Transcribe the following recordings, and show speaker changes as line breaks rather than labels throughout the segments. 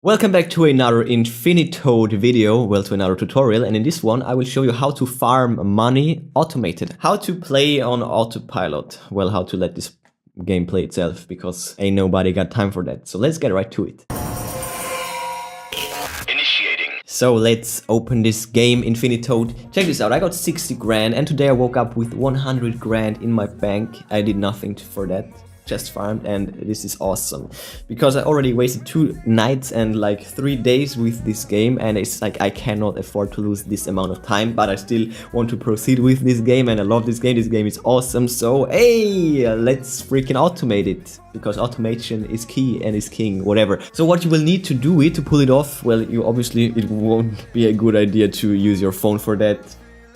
Welcome back to another Infinitode video, well, to another tutorial, and in this one I will show you how to farm money automated. How to play on autopilot, well, how to let this game play itself, because ain't nobody got time for that. So let's get right to it. Initiating. So let's open this game, Infinitode. Check this out, I got 60 grand and today I woke up with 100 grand in my bank. I did nothing for that. Just farmed, and this is awesome because I already wasted 2 nights and like 3 days with this game, and it's like I cannot afford to lose this amount of time, but I still want to proceed with this game and I love this game. This game is awesome, so hey, let's freaking automate it, because automation is key and is king, whatever. So what you will need to do it to pull it off, well, you obviously, it won't be a good idea to use your phone for that,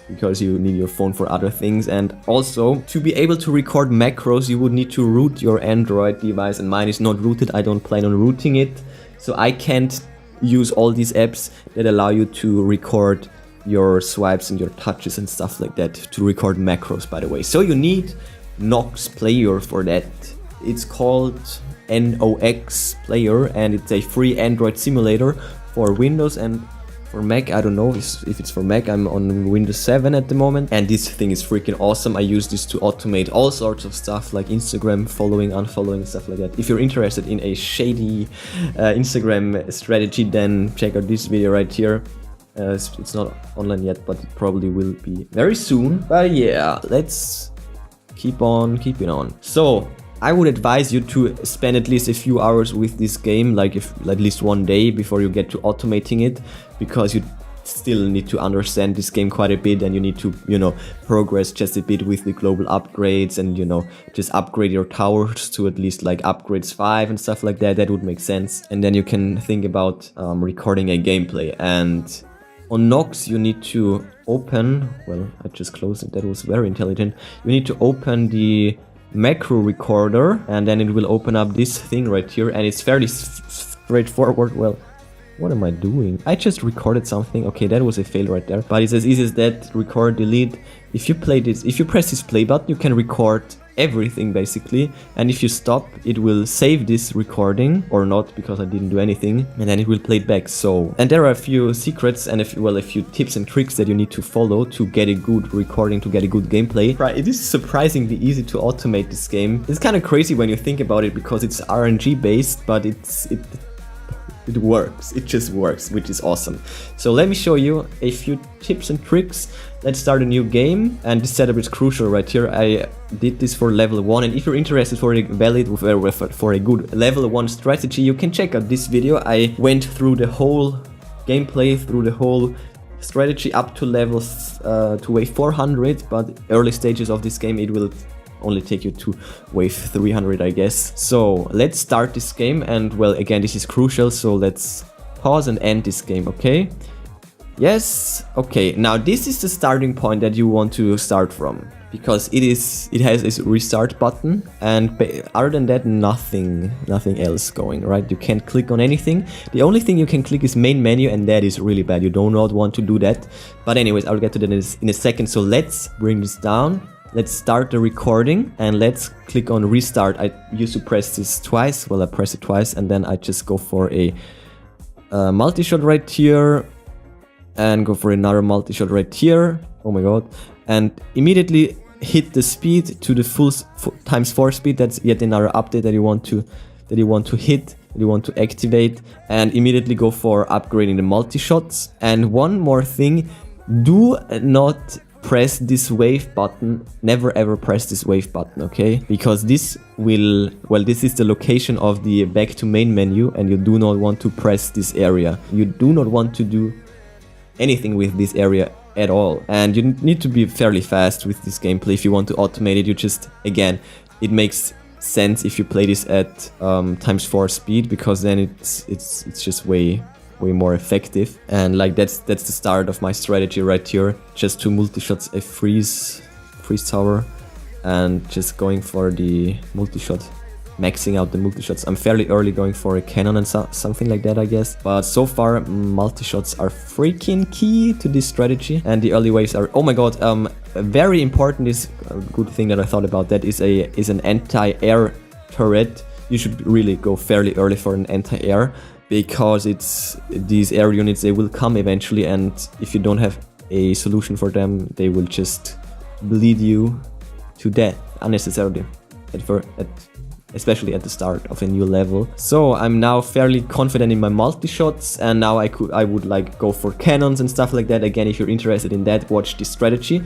because you need your phone for other things. And also, to be able to record macros, you would need to root your Android device, and mine is not rooted. I don't plan on rooting it, so I can't use all these apps that allow you to record your swipes and your touches and stuff like that, to record macros, by the way. So you need Nox Player for that. It's called Nox Player, and it's a free Android simulator for Windows and for Mac. I don't know if it's for Mac. I'm on Windows 7 at the moment, and this thing is freaking awesome. I use this to automate all sorts of stuff like Instagram following, unfollowing, stuff like that. If you're interested in a shady Instagram strategy, then check out this video right here. It's not online yet, but it probably will be very soon. But yeah, let's keep on keeping on. So I would advise you to spend at least a few hours with this game, like at least one day before you get to automating it, because you still need to understand this game quite a bit, and you need to, you know, progress just a bit with the global upgrades, and, you know, just upgrade your towers to at least like upgrades 5 and stuff like that. That would make sense. And then you can think about recording a gameplay. And on Nox you need to open, well, I just closed it, that was very intelligent. You need to open the macro recorder, and then it will open up this thing right here, and it's fairly straightforward. Well, what am I doing? I just recorded something. Okay, that was a fail right there, but it's as easy as that. Record, delete. If you play this, if you press this play button, you can record everything basically, and if you stop, it will save this recording, or not, because I didn't do anything, and then it will play it back. So, and there are a few secrets and a few tips and tricks that you need to follow to get a good recording, to get a good gameplay. Right, it is surprisingly easy to automate this game. It's kind of crazy when you think about it, because it's RNG based, but it works. It just works, which is awesome. So let me show you a few tips and tricks. Let's start a new game, and this setup is crucial right here. I did this for level 1, and if you're interested for a good level 1 strategy, you can check out this video. I went through the whole gameplay, through the whole strategy up to level to wave 400, but early stages of this game it will only take you to wave 300, I guess. So let's start this game, and well, again, this is crucial, so let's pause and end this game, okay? Yes, okay, now this is the starting point that you want to start from, because it has a restart button, and other than that, nothing else going, right? You can't click on anything. The only thing you can click is main menu, and that is really bad. You do not want to do that. But anyways, I'll get to that in a second. So let's bring this down. Let's start the recording, and let's click on restart. I used to press this twice. Well, I press it twice, and then I just go for a multi-shot right here, and go for another multi-shot right here. Oh my god. And immediately hit the speed to the full ×4 speed. That's yet another update that you want to hit, that you want to activate, and immediately go for upgrading the multi-shots. And one more thing, do not press this wave button. Never ever press this wave button, okay? Because this will, well, this is the location of the back to main menu, and you do not want to press this area. You do not want to do anything with this area at all, and you need to be fairly fast with this gameplay if you want to automate it. You just, again, it makes sense if you play this at ×4 speed, because then it's just way more effective. And like that's the start of my strategy right here. Just 2 multi-shots, a freeze tower, and just going for the multi-shot, maxing out the multi-shots. I'm fairly early going for a cannon and something like that, I guess. But so far, multi-shots are freaking key to this strategy, and the early waves are, oh my god, very important. Is a good thing that I thought about that is an anti-air turret. You should really go fairly early for an anti-air. because these air units, they will come eventually, and if you don't have a solution for them, they will just bleed you to death unnecessarily, especially at the start of a new level. So I'm now fairly confident in my multi-shots, and now I would like go for cannons and stuff like that. Again, if you're interested in that, watch this strategy.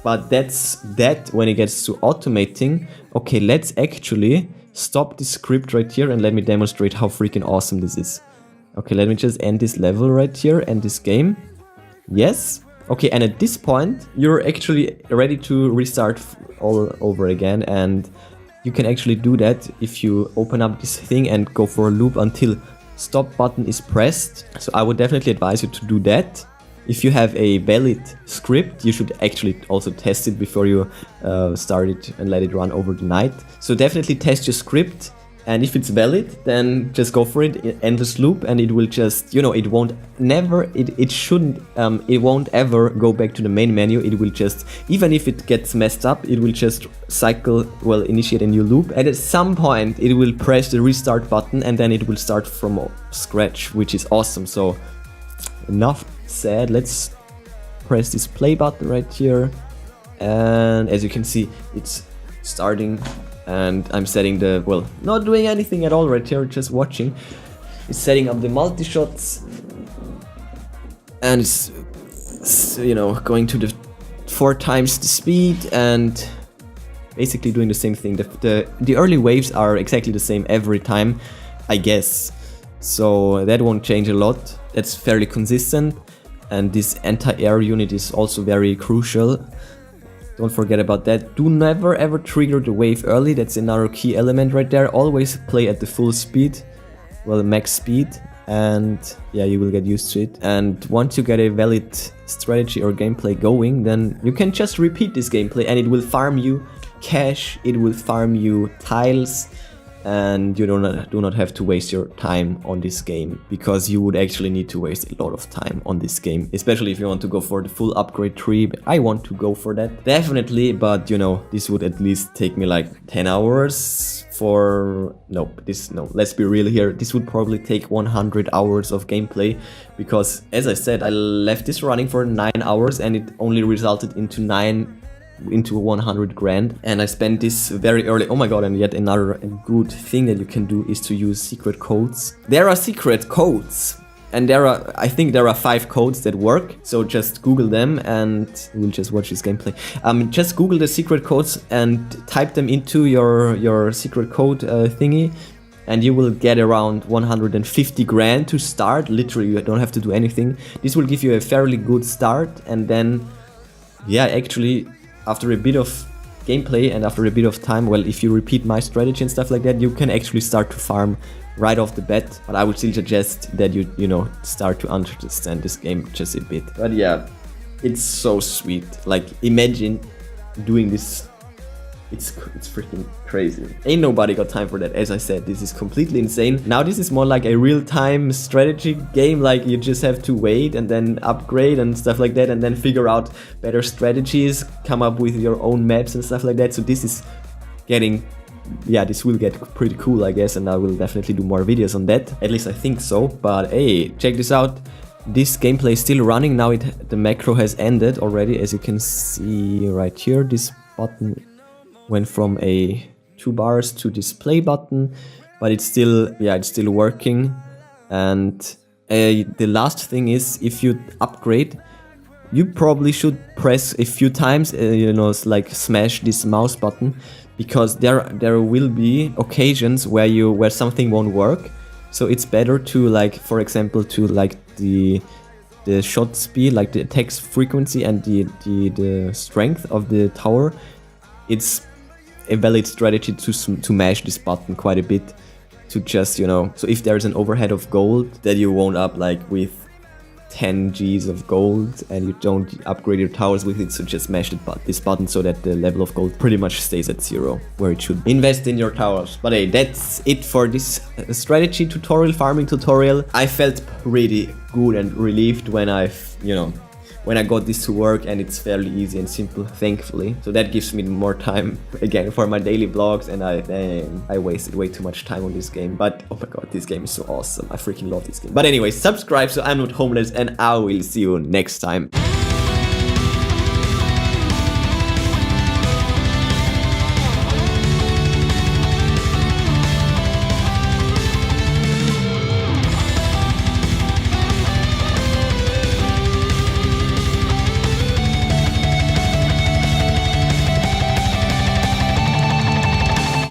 But that's that when it gets to automating. Okay, let's actually stop this script right here and let me demonstrate how freaking awesome this is. Okay, let me just end this level right here, end this game. Yes. Okay, and at this point, you're actually ready to restart all over again, and you can actually do that if you open up this thing and go for a loop until stop button is pressed. So I would definitely advise you to do that. If you have a valid script, you should actually also test it before you start it and let it run over the night. So definitely test your script, and if it's valid, then just go for it, endless loop, and it will just, you know, it won't ever go back to the main menu. It will just, even if it gets messed up, it will just initiate a new loop, and at some point it will press the restart button, and then it will start from scratch, which is awesome. So enough said, let's press this play button right here, and as you can see, it's starting. And I'm setting not doing anything at all right here, just watching. It's setting up the multi-shots, and it's, you know, going to the 4 times the speed, and basically doing the same thing. The early waves are exactly the same every time, I guess. So that won't change a lot. That's fairly consistent, and this anti-air unit is also very crucial. Don't forget about that. Do never ever trigger the wave early. That's another key element right there. Always play at the full speed, max speed, and yeah, you will get used to it. And once you get a valid strategy or gameplay going, then you can just repeat this gameplay, and it will farm you cash, it will farm you tiles, and you do not have to waste your time on this game, because you would actually need to waste a lot of time on this game, especially if you want to go for the full upgrade tree. I want to go for that, definitely, but you know, this would at least take me like 10 hours let's be real here, this would probably take 100 hours of gameplay, because as I said, I left this running for 9 hours and it only resulted into 100 grand, and I spent this very early. Oh my god, and yet another good thing that you can do is to use secret codes. There are secret codes, and I think there are 5 codes that work, so just Google them, and we'll just watch this gameplay. Just Google the secret codes and type them into your secret code thingy, and you will get around 150 grand to start. Literally, you don't have to do anything. This will give you a fairly good start, and then, yeah, actually, after a bit of gameplay and after a bit of time, if you repeat my strategy and stuff like that, you can actually start to farm right off the bat. But I would still suggest that you start to understand this game just a bit. But yeah, it's so sweet. Like, imagine doing this. It's freaking crazy. Ain't nobody got time for that. As I said, this is completely insane. Now this is more like a real-time strategy game. Like, you just have to wait and then upgrade and stuff like that, and then figure out better strategies, come up with your own maps and stuff like that. So this is getting, this will get pretty cool, I guess, and I will definitely do more videos on that. At least I think so. But hey, check this out. This gameplay is still running now. The macro has ended already, as you can see right here. This button went from a 2 bars to this play button, but it's still working. And the last thing is, if you upgrade, you probably should press a few times, like smash this mouse button, because there will be occasions where something won't work. So it's better to, like, for example, to like the shot speed, like the attack frequency and the strength of the tower. It's a valid strategy to mash this button quite a bit, to just, so if there's an overhead of gold that you wound up like with 10 Gs of gold and you don't upgrade your towers with it, so just mash this button so that the level of gold pretty much stays at 0, where it should be. Invest in your towers. But hey, that's it for this strategy tutorial, farming tutorial. I felt pretty good and relieved when when I got this to work, and it's fairly easy and simple, thankfully. So that gives me more time again for my daily vlogs, and I wasted way too much time on this game. But oh my god, this game is so awesome. I freaking love this game. But anyway, subscribe so I'm not homeless, and I will see you next time.